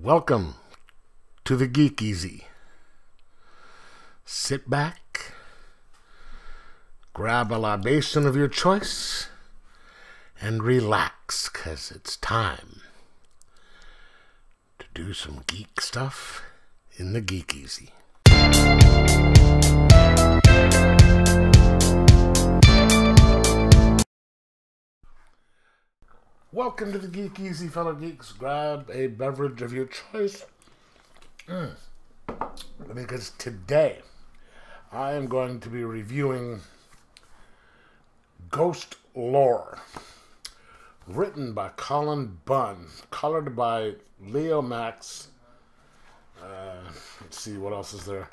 Welcome to the Geek Easy. Sit back, grab a libation of your choice, and relax, 'cause it's time to do some geek stuff in the Geek Easy. Welcome to the Geek Easy, fellow geeks. Grab a beverage of your choice. Because today I am going to be reviewing Ghostlore, written by Colin Bunn, colored by Leo Max. Let's see, what else is there?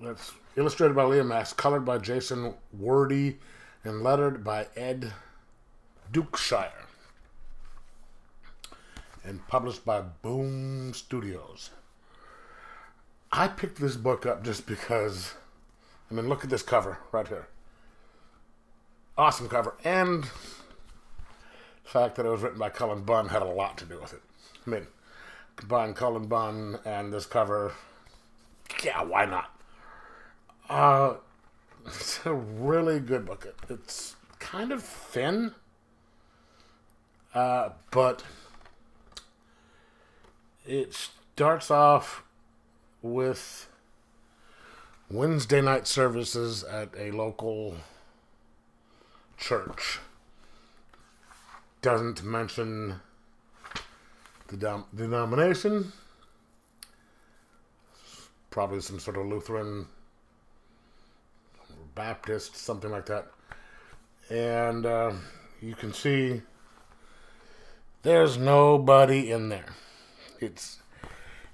That's illustrated by Leo Max, colored by Jason Wordy, and lettered by Ed Dukeshire, and published by Boom Studios. I picked this book up just because, I mean, look at this cover right here. Awesome cover. And the fact that it was written by Colin Bunn had a lot to do with it. I mean, combine Colin Bunn and this cover, yeah, why not? It's a really good book. It's kind of thin, but it starts off with Wednesday night services at a local church. Doesn't mention the denomination. Probably some sort of Lutheran, Baptist, something like that. And you can see there's nobody in there.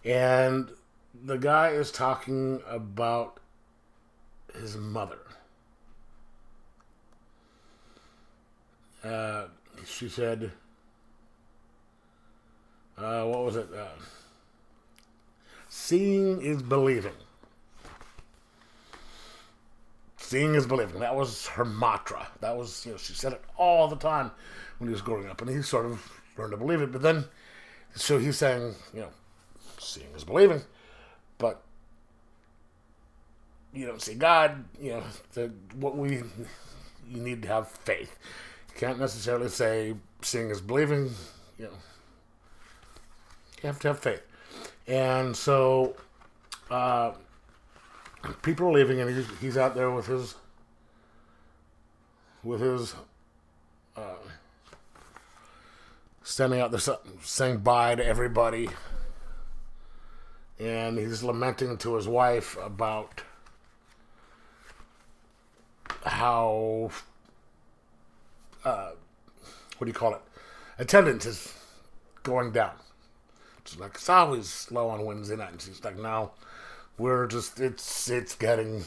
And the guy is talking about his mother. She said, what was it? Seeing is believing. Seeing is believing. That was her mantra. That was, she said it all the time when he was growing up, and he sort of learned to believe it. But then, so he's saying, seeing is believing, but you don't see God. You need to have faith. You can't necessarily say seeing is believing. You have to have faith, and so. People are leaving, and he's out there with his standing out there saying bye to everybody, and he's lamenting to his wife about how attendance is going down. She's like, it's always low on Wednesday night, and she's like, no. We're just, it's getting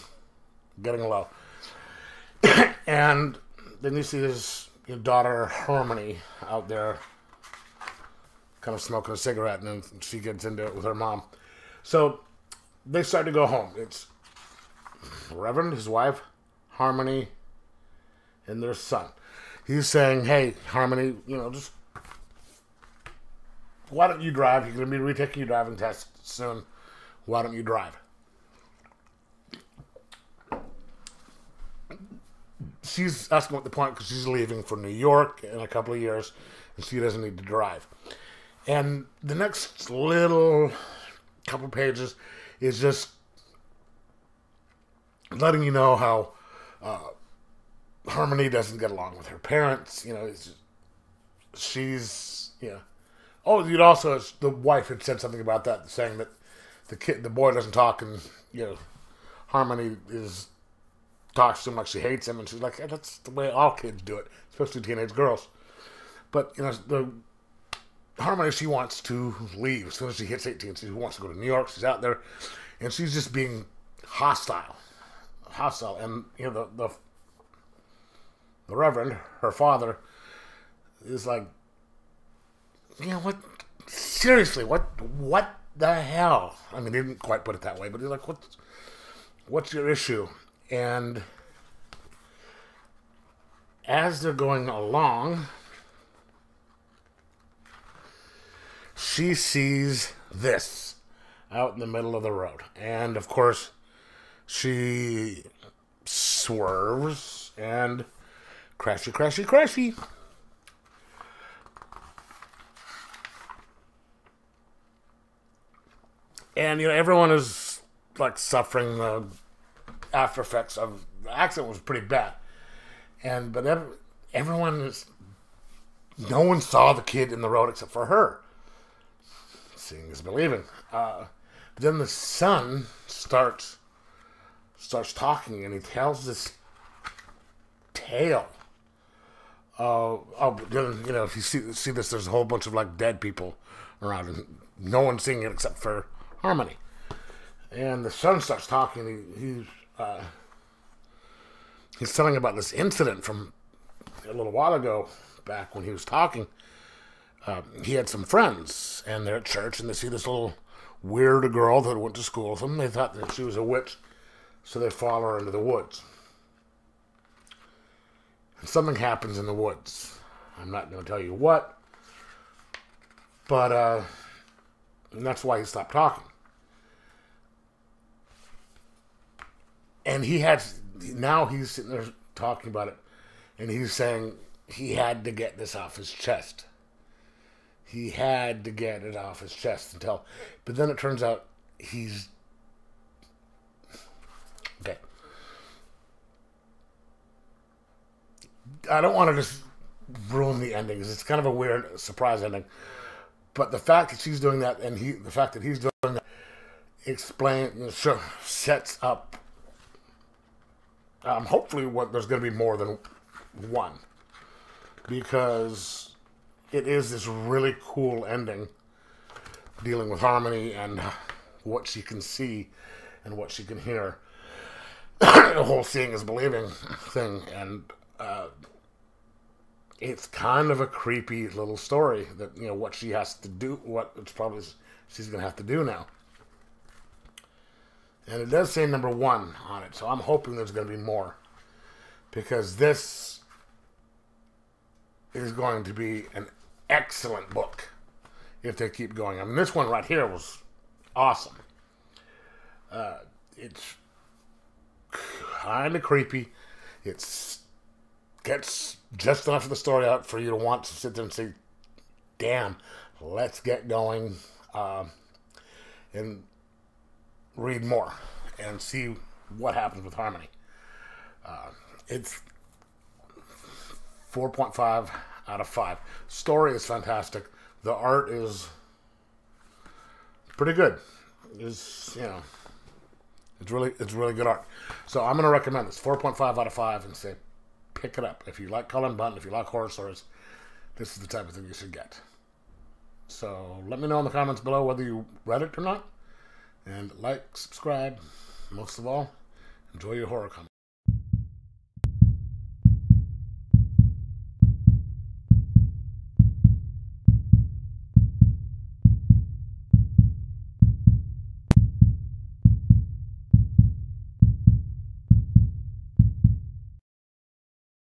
low. And then you see his daughter, Harmony, out there kind of smoking a cigarette, and then she gets into it with her mom. So they start to go home. It's Reverend, his wife, Harmony, and their son. He's saying, hey, Harmony, just, why don't you drive? You're going to be retaking your driving test soon. Why don't you drive? She's asking at the point because she's leaving for New York in a couple of years, and she doesn't need to drive. And the next little couple pages is just letting you know how Harmony doesn't get along with her parents. She's. Oh, you'd also, the wife had said something about that, saying that the boy doesn't talk, and Harmony talks to him like she hates him, and she's like, hey, that's the way all kids do it, especially teenage girls. But the Harmony, she wants to leave as soon as she hits 18. She wants to go to New York. She's out there, and she's just being hostile. And the Reverend, her father, is like, what? Seriously, what the hell? I mean, he didn't quite put it that way, but he's like, what's your issue? And as they're going along, she sees this out in the middle of the road. And, of course, she swerves and crashy, crashy, crashy. And, everyone is, like, suffering the after effects of the accident. Was pretty bad. But everyone is... No one saw the kid in the road except for her. Seeing is believing. But then the son starts talking, and he tells this tale. If you see this, there's a whole bunch of like dead people around, and no one's seeing it except for Harmony. And the son starts talking. He's telling about this incident from a little while ago, back when he was talking. He had some friends, and they're at church, and they see this little weird girl that went to school with them. They thought that she was a witch, so they follow her into the woods. And something happens in the woods. I'm not going to tell you what, but and that's why he stopped talking. And now he's sitting there talking about it, and he's saying he had to get this off his chest. He had to get it off his chest but then it turns out he's okay. I don't want to just ruin the endings. It's kind of a weird surprise ending, but the fact that she's doing that, and the fact that he's doing that, sets up. Hopefully, there's going to be more than one, because it is this really cool ending dealing with Harmony and what she can see and what she can hear. The whole seeing is believing thing, and it's kind of a creepy little story that, what she has to do, what it's probably she's going to have to do now. And it does say number 1 on it, so I'm hoping there's going to be more, because this is going to be an excellent book if they keep going. I mean, this one right here was awesome. It's kind of creepy. It gets just enough of the story out for you to want to sit there and say, damn, let's get going and read more and see what happens with Harmony. It's 4.5 out of 5. Story is fantastic. The art is pretty good. It's really good art. So I'm going to recommend this 4.5 out of 5 and say pick it up. If you like Cullen Bunn, if you like horror stories, this is the type of thing you should get. So let me know in the comments below whether you read it or not. And like, subscribe. Most of all, enjoy your horror comics.